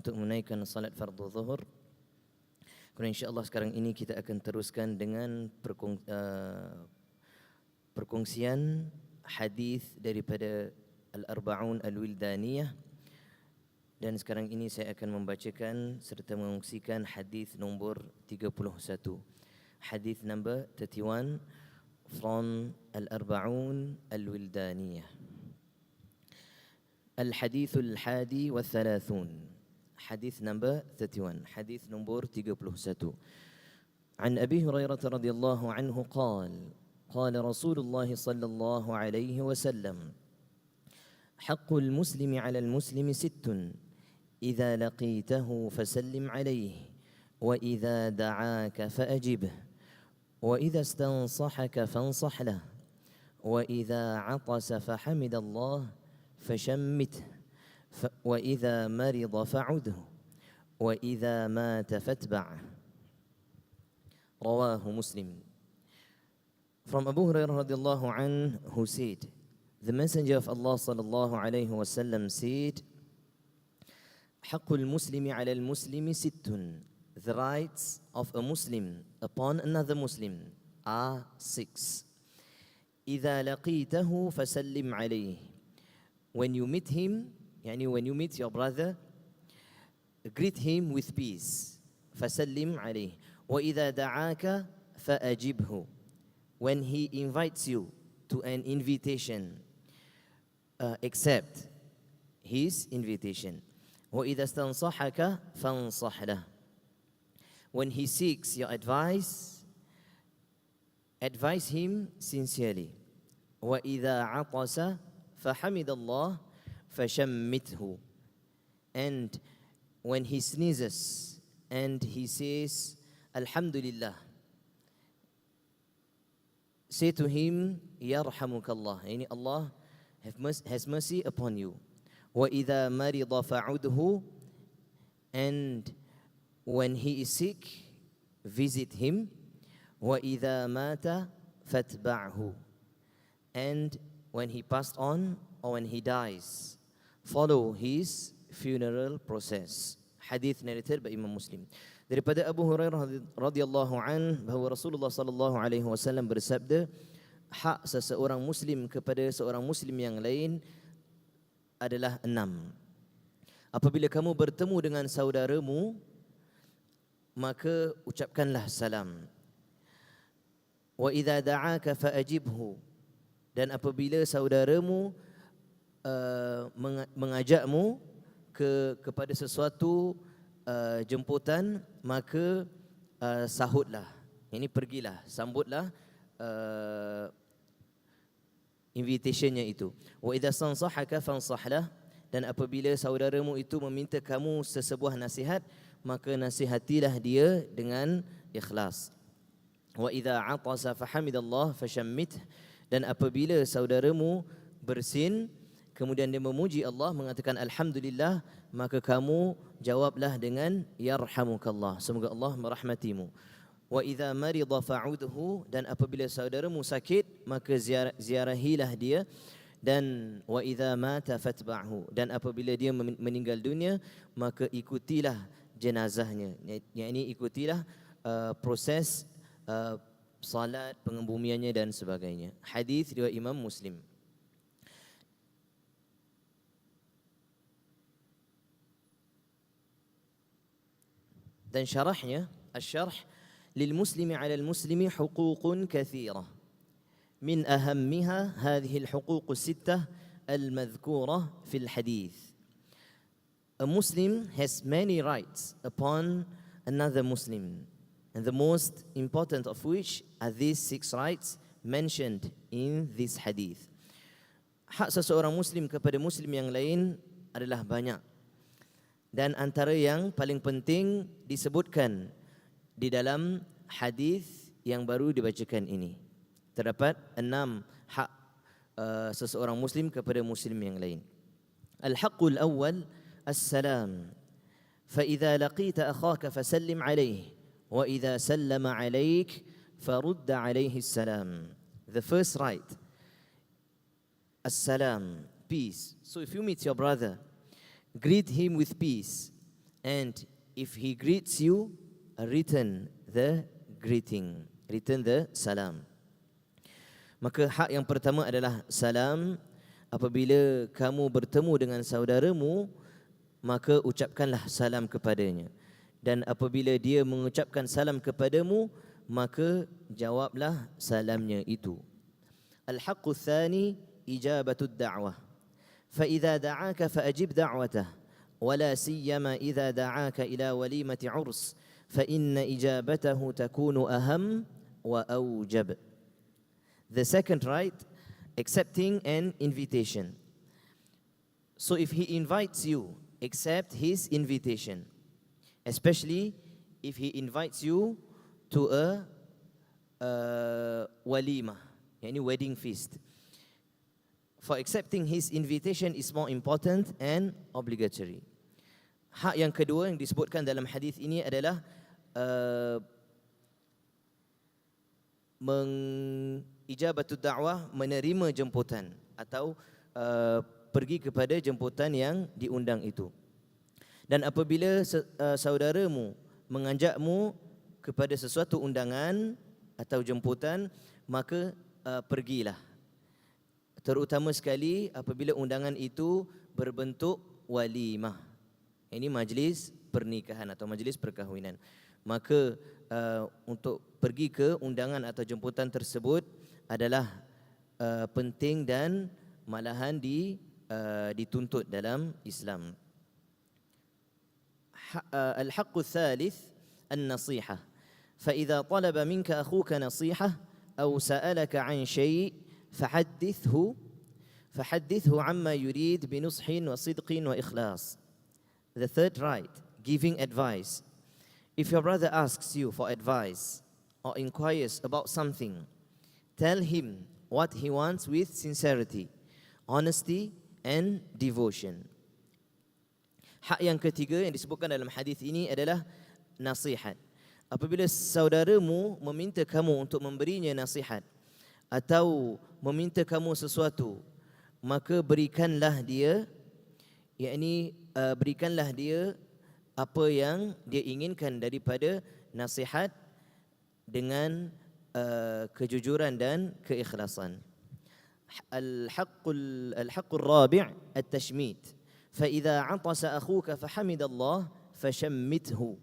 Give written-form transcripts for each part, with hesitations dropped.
untuk menunaikan salat fardu zuhur. Kemudian insya-Allah sekarang ini kita akan teruskan dengan perkongsian hadis daripada Al-Arba'un Al-Wildaniyah. Dan sekarang ini saya akan membacakan serta mengungsikan hadis nombor 31. Hadis number 31 from Al-Arba'un Al-Wildaniyah. Al-Hadith Al-Hadi wa Thalathun. Hadith number 31. Hadith nombor 31. An Abi Hurairah radhiyallahu anhu قال رسول الله صلى الله عليه وسلم حق المسلم على المسلم 6 إذا لقيته فسلم عليه وإذا دعاك فأجبه وإذا استنصحك فانصح له وإذا عطس فحمد الله فشمته وإذا مرض فعده وإذا مات فاتبعه. رواه مسلم. From Abu Hurairah radhiyallahu anhu who said, the Messenger of Allah sallallahu alayhi wa sallam said, Haqqul muslimi ala al-muslimi sittun. The rights of a Muslim upon another Muslim are 6. إذا لقيته فسلم عليه. When you meet him, yani when you meet your brother, greet him with peace. فسلم عليه. وإذا دعاك فأجبه. When he invites you to an invitation, accept his invitation. وَإِذَا اسْتَنْصَحَكَ فَانْصَحْ لَهُ. When he seeks your advice, advise him sincerely. وَإِذَا عَطَسَ فَحَمِدَ اللَّهِ فَشَمِّتْهُ. And when he sneezes and he says, Alhamdulillah, say to him, Yarhamukallah, yani Allah has mercy upon you. وَإِذَا مَرِضَ فَعُدْهُ. And when he is sick, visit him. وَإِذَا مَاتَ فَاتْبَعْهُ. And when he passed on or when he dies, follow his funeral process. Hadith narrated by Imam Muslim. Daripada Abu Hurairah radhiyallahu an bahawa Rasulullah sallallahu alaihi wasallam bersabda, hak seseorang muslim kepada seorang muslim yang lain adalah 6. Apabila kamu bertemu dengan saudaramu, maka ucapkanlah salam. Wa idza da'aka fa'ajibhu. Dan apabila saudaramu mengajakmu kepada sesuatu jemputan, maka sahutlah. Ini pergilah, sambutlah invitationnya itu. Wa idza sansahaka fansahlah. Dan apabila saudaramu itu meminta kamu sesebuah nasihat, maka nasihatilah dia dengan ikhlas. Wa idza atasa fahamidallah fashammit. Dan apabila saudaramu bersin kemudian dia memuji Allah, mengatakan alhamdulillah, maka kamu jawablah dengan yarhamukallah, semoga Allah merahmatimu. Wa idza marida fa'udhu. Dan apabila saudaramu sakit, maka ziarahilah dia. Dan wa idza mata fatba'hu. Dan apabila dia meninggal dunia, maka ikutilah jenazahnya, yakni ikutilah proses salat, pengebumiannya dan sebagainya. Hadis riwayat Imam Muslim. Dan syarahnya, الشرح للمسلم على المسلم حقوق كثيرة من أهمها هذه الحقوق الستة المذكورة في الحديث. A Muslim has many rights upon another Muslim, and the most important of which are these 6 rights mentioned in this hadith. Hak seseorang Muslim kepada Muslim yang lain adalah banyak. Dan antara yang paling penting disebutkan di dalam hadis yang baru dibacakan ini. Terdapat 6 hak seseorang Muslim kepada Muslim yang lain. Al-haqqul awwal as-salam. فإذا لقيت أخاك فسلم عليه وإذا سلم عليك فرد عليه السلام. The first right, as-salam, peace. So if you meet your brother, greet him with peace. And if he greets you, return the greeting, return the salam. Maka hak yang pertama adalah salam. Apabila kamu bertemu dengan saudaramu, maka ucapkanlah salam kepadanya. Dan apabila dia mengucapkan salam kepadamu, maka jawablah salamnya itu. Al-haqqu tsani ijabatu ad-da'wah. Fa idza da'aka fa ajib da'watah. Wala siyama idza da'aka ila walimati 'urs. Fa inna ijabatahu takunu aham wa awjab. The second right, accepting an invitation. So if he invites you, accept his invitation. Especially if he invites you to a walima, yani wedding feast. For accepting his invitation is more important and obligatory. Hak yang kedua yang disebutkan dalam hadis ini adalah ijabatul da'wah, menerima jemputan atau pergi kepada jemputan yang diundang itu. Dan apabila saudaramu mengajakmu kepada sesuatu undangan atau jemputan, maka pergilah. Terutama sekali apabila undangan itu berbentuk walimah. Ini majlis pernikahan atau majlis perkahwinan. Maka untuk pergi ke undangan atau jemputan tersebut adalah penting dan malahan dituntut dalam Islam. Al-haqqu tsalits an-nasihah. Fa idza talaba minka akhuka nasihah aw sa'alaka 'an shay' فحدثه عما يريد بنصح وصدق وإخلاص. The third right, giving advice. If your brother asks you for advice or inquires about something, tell him what he wants with sincerity, honesty and devotion. Hak yang ketiga yang disebutkan dalam hadis ini adalah nasihat. Apabila saudaramu meminta kamu untuk memberinya nasihat atau meminta kamu sesuatu, maka berikanlah dia, yakni berikanlah dia apa yang dia inginkan daripada nasihat dengan kejujuran dan keikhlasan. Al-haqqul rabi' at-tashmit. Fa idza 'atasa akhuka fahamida Allah fashammithu.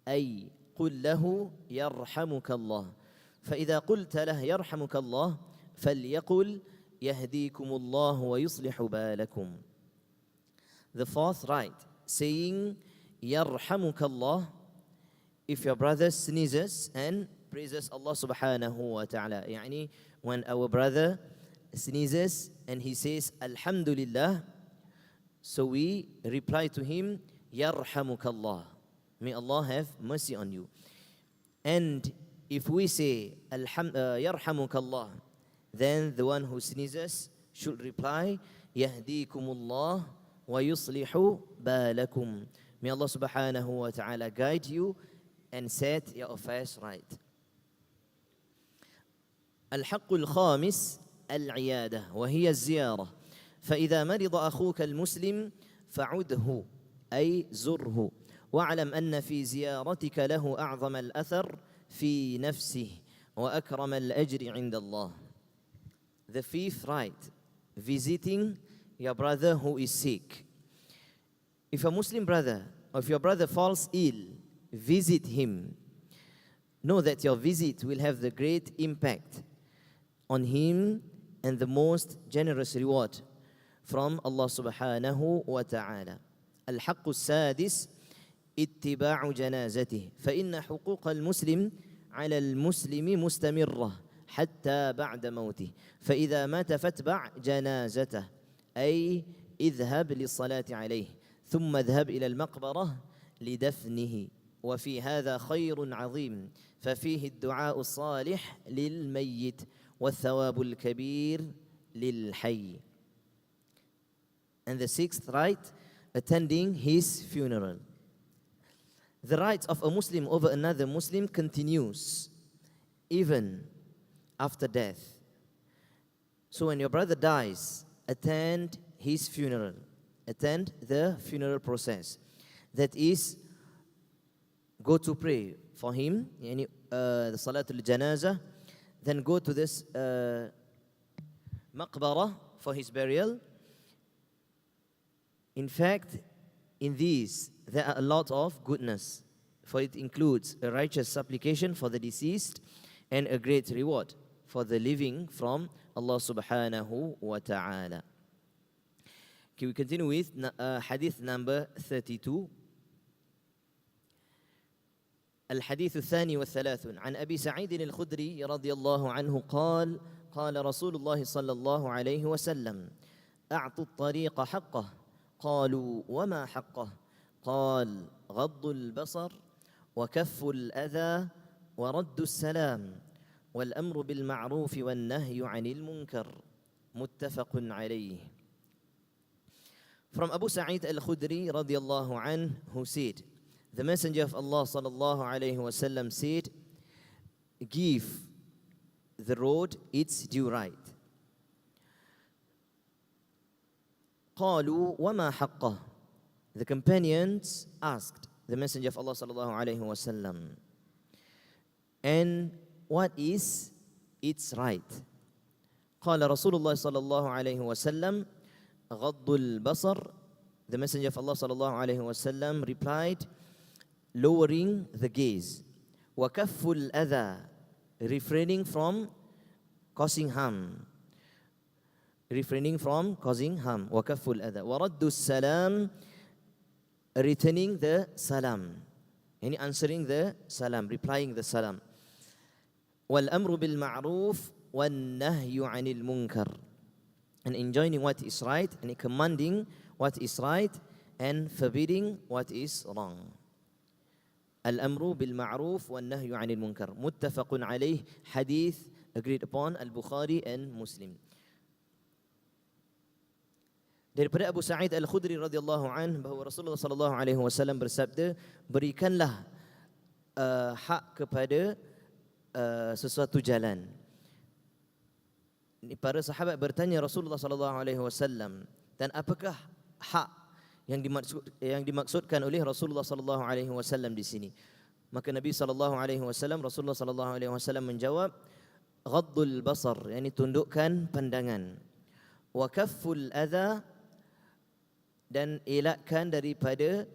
Ay qul lahu yarhamukallah. فإذا قلت له يرحمك الله فليقل يهديكم الله ويصلح بالكم. The fourth right, saying يرحمك الله if your brother sneezes and praises Allah subhanahu wa ta'ala. يعني when our brother sneezes and he says Alhamdulillah, so we reply to him يرحمك الله, may Allah have mercy on you. And if we say Yarhamukallah, then the one who sneezes should reply Yahdikumullah wa yuslihu balakum. May Allah subhanahu wa ta'ala guide you and set your affairs right. الحق الخامس العيادة وهي الزيارة. فإذا مرض أخوك المسلم فعده أي زره واعلم أن في زيارتك له أعظم الأثر في نفسه وأكرم الأجر عند الله. The fifth right, visiting your brother who is sick. If a Muslim brother or if your brother falls ill, visit him. Know that your visit will have the great impact on him and the most generous reward from Allah subhanahu wa ta'ala. الحق السادس اتباع جنازته فإن حقوق المسلم على المسلم مستمرة حتى بعد موته فإذا مات فاتبع جنازته أي اذهب للصلاة عليه ثم اذهب إلى المقبرة لدفنه وفي هذا خير عظيم ففيه الدعاء الصالح للميت والثواب الكبير للحي. And the sixth right, attending his funeral. The rights of a Muslim over another Muslim continues even after death. So when your brother dies, attend his funeral. Attend the funeral process. That is, go to pray for him, yani the Salatul Janazah, then go to this maqbara for his burial. In fact, in these, there are a lot of goodness, for it includes a righteous supplication for the deceased and a great reward for the living from Allah subhanahu wa ta'ala. Okay, we continue with hadith number 32. الحديث الثاني والثلاثون عن أبي سعيد الخدري رضي الله عنه قال قال رسول الله صلى الله عليه وسلم أعطوا الطريق حقه قالوا وما حقه قال غض البصر وكف الأذى ورد السلام والأمر بالمعروف والنهي عن المنكر متفق عليه. From Abu Sa'id al-Khudri radiyallahu anhu, who said, the Messenger of Allah sallallahu alayhi wasallam said, give the road its due right. قالوا وما حقه. The companions asked the Messenger of Allah sallallahu alayhi wasallam, and what is its right? قال رسول الله صلى الله عليه وسلم غض البصر. The Messenger of Allah sallallahu alayhi wasallam replied, lowering the gaze. وَكَفُّ الْأَذَى, refraining from causing harm. Refraining from causing harm. وَكَفُّ الْأَذَى. وَرَدُّ السَّلَامِ, returning the salam. Yani answering the salam, replying the salam. وَالْأَمْرُ بِالْمَعْرُوفِ وَالنَّهْيُ عَنِ الْمُنكَرِ, and enjoining what is right, and commanding what is right, and forbidding what is wrong. الأمر بالمعروف والنهي عن المنكر متفق عليه. Hadith agreed upon Al-Bukhari and Muslim. Daripada Abu Sa'id Al-Khudri radhiyallahu anhu bahawa Rasulullah sallallahu alaihi wasallam bersabda, berikanlah hak kepada sesuatu jalan. Para sahabat bertanya Rasulullah sallallahu alaihi wasallam, dan apakah hak yang dimaksudkan oleh Rasulullah sallallahu alaihi wasallam di sini? Maka Nabi sallallahu alaihi wasallam, Rasulullah sallallahu alaihi wasallam menjawab, ghaddul basar, yakni tundukkan pandangan. Wa kafful adha, dan elakkan daripada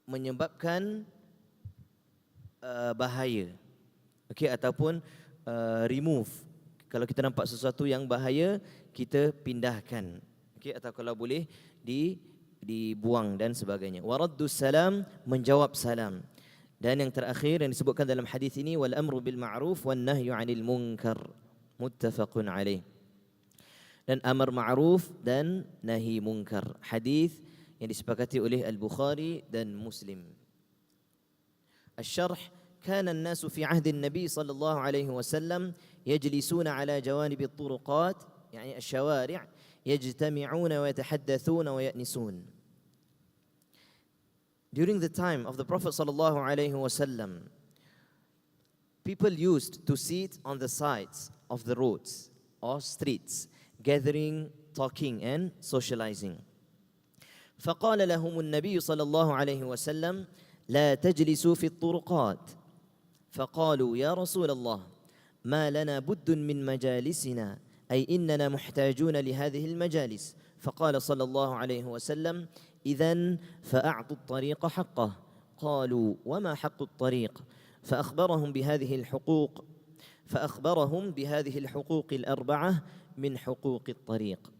menyebabkan bahaya. Okey, ataupun remove. Kalau kita nampak sesuatu yang bahaya, kita pindahkan. Okay, atau kalau boleh dibuang dan sebagainya. Waraddus salam, menjawab salam. Dan yang terakhir yang disebutkan dalam hadis ini, wal amru bil ma'ruf wan nahyu 'anil munkar muttafaqun alaih. Dan amar ma'ruf dan nahi munkar. Hadis yang disepakati oleh Al-Bukhari dan Muslim. Asy-syarh, كان الناس في عهد النبي صلى الله عليه وسلم يجلسون على جوانب الطرقات يعني الشوارع يجتمعون ويتحدثون ويأنسون. During the time of the Prophet sallallahu alaihi wasallam, people used to sit on the sides of the roads or streets, gathering, talking and socializing. فقال لهم النبي صلى الله عليه وسلم لا تجلسوا في الطرقات. فقالوا يا رسول الله ما لنا بد من مجالسنا أي إننا محتاجون لهذه المجالس. فقال صلى الله عليه وسلم إذن فأعطوا الطريق حقه. قالوا وما حق الطريق؟ فأخبرهم بهذه الحقوق الأربعة من حقوق الطريق.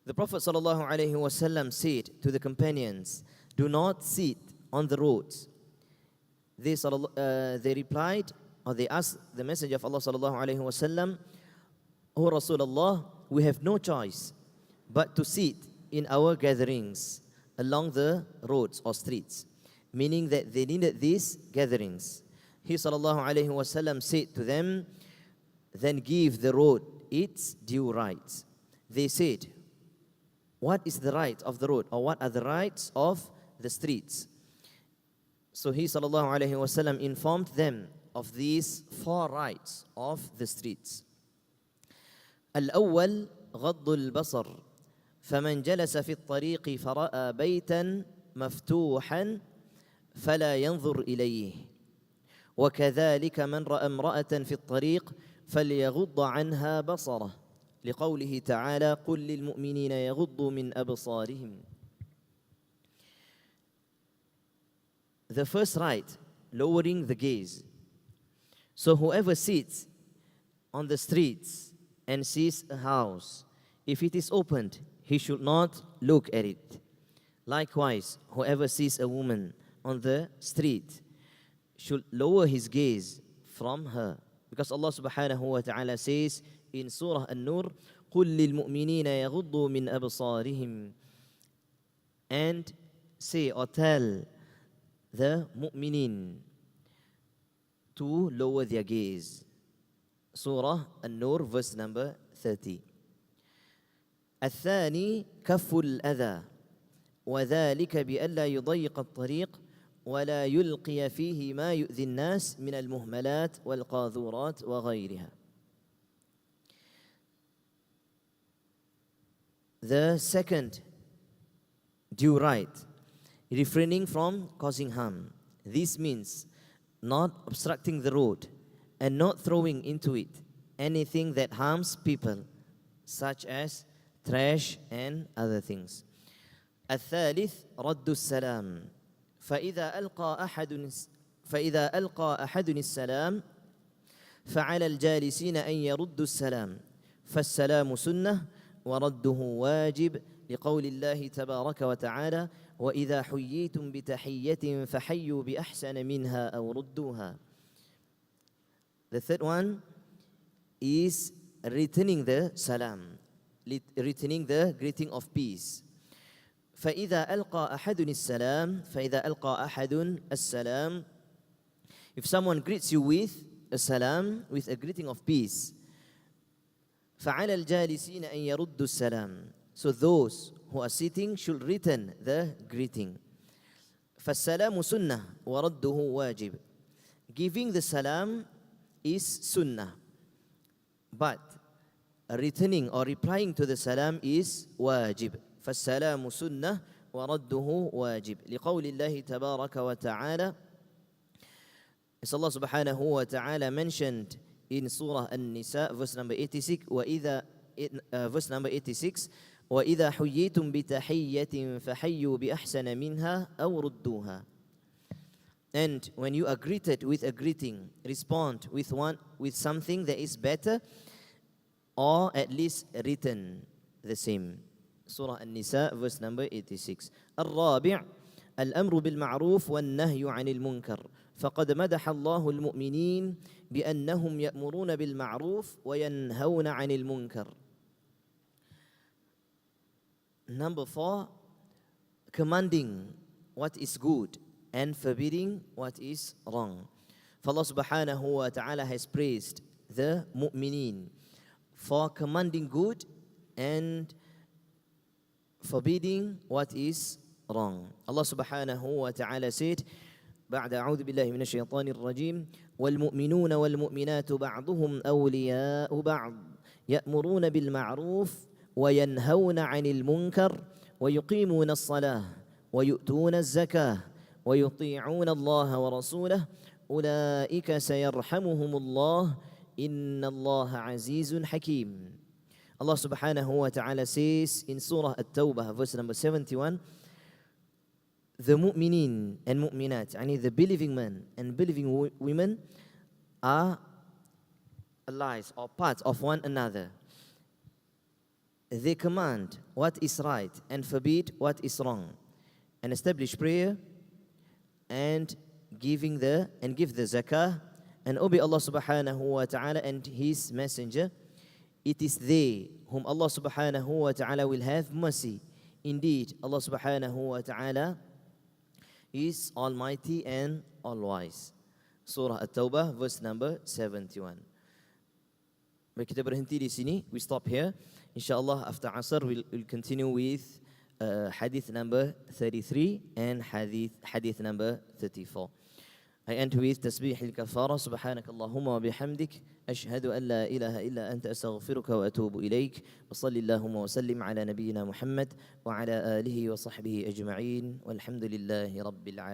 The Prophet صلى الله عليه وسلم said to the companions, do not sit on the roads. They replied, or they asked the Messenger of Allah صلى الله عليه وسلم, O Rasulullah, we have no choice but to sit in our gatherings along the roads or streets, meaning that they needed these gatherings. He sallallahu alaihi wasallam said to them, then give the road its due rights. They said, what is the right of the road, or what are the rights of the streets? So he sallallahu alaihi wasallam informed them of these 4 rights of the streets. الأول غض البصر فمن جلس في الطريق فرأى بيتا مفتوحا فلا ينظر إليه وكذلك من رأى امرأة في الطريق فليغض عنها بصره لقوله تعالى قل للمؤمنين يغضوا من أبصارهم. The first right, lowering the gaze. So whoever sits on the streets and sees a house, if it is opened, he should not look at it. Likewise, whoever sees a woman on the street should lower his gaze from her. Because Allah subhanahu wa ta'ala says in Surah An-Nur, قُلْ لِلْمُؤْمِنِينَ يَغُضُّوا مِنْ أَبْصَارِهِمْ. And say or tell the mu'minin to lower their gaze. Surah An-Nur, verse number 30. الثاني كف الأذى وذلك بألا يضيق الطريق ولا يلقي فيه ما يؤذي الناس من المهملات والقاذورات وغيرها. The second due right, refraining from causing harm. This means not obstructing the road and not throwing into it anything that harms people, such as trash and other things. الثالث رد السلام فإذا ألقى أحد السلام فعلى الجالسين أن يردوا السلام فالسلام سنة ورده واجب لقول الله تبارك وتعالى وإذا حييتم بتحية فحيوا بأحسن منها أو ردوها. The third one is returning the salam, returning the greeting of peace. فإذا ألقى أحد السلام, if someone greets you with a salam, with a greeting of peace, فعلى الجالسين أن يردوا السلام, so those who are sitting should return the greeting. فالسلام سنة ورده واجب. Giving the salam is sunnah, but returning or replying to the salam is wajib. فالسلام سنة ورده واجب لقول الله تبارك وتعالى, as Allah subhanahu wa ta'ala mentioned in Surah An-Nisa, verse number 86, verse number 86, وَإِذَا حُيِّيتُمْ بِتَحِيَّةٍ فَحَيُّوا بِأَحْسَنَ مِنْهَا أَوْ رُدُّوهَا. And when you are greeted with a greeting, respond with something that is better, or at least return the same. Surah An-Nisa, verse number 86. الرابع الأمر بالمعروف والنهي عن المنكر فقد مدح الله المؤمنين بأنهم يأمرون بالمعروف وينهون عن المنكر. Number 4, commanding what is good and forbidding what is wrong. For Allah subhanahu wa ta'ala has praised the mu'mineen for commanding good and forbidding what is wrong. Allah subhanahu wa ta'ala said, بعد أعوذ بالله من الشيطان الرجيم والمؤمنون والمؤمنات بعضهم أولياء بعض يأمرون بالمعروف وينهون عن المنكر ويقيمون الصلاة ويؤتون الزكاة ويطيعون الله ورسوله أولئك سيرحمهم الله إن الله عزيز حكيم. Allah subhanahu wa ta'ala says in Surah At-Tawbah, verse number 71, the mu'minin and mu'minat, the believing men and believing women are allies or parts of one another. They command what is right and forbid what is wrong, and establish prayer and give the zakah and obey Allah subhanahu wa ta'ala and His messenger. It is they whom Allah subhanahu wa ta'ala will have mercy. Indeed, Allah subhanahu wa ta'ala is almighty and all-wise. Surah At-Tawbah, verse number 71. Baik, kita berhenti di sini. We stop here. InsyaAllah after Asr we'll continue with hadith number 33 and hadith number 34. I end with tasbih al-kafara. Subhanakallahumma wa bihamdik. Ashhadu an la ilaha illa anta astaghfiruka wa atubu ilaik. Wa sallillahumma wa sallim ala nabiyyina Muhammad wa ala alihi wa sahbihi ajma'in. Walhamdulillahi rabbil alamin.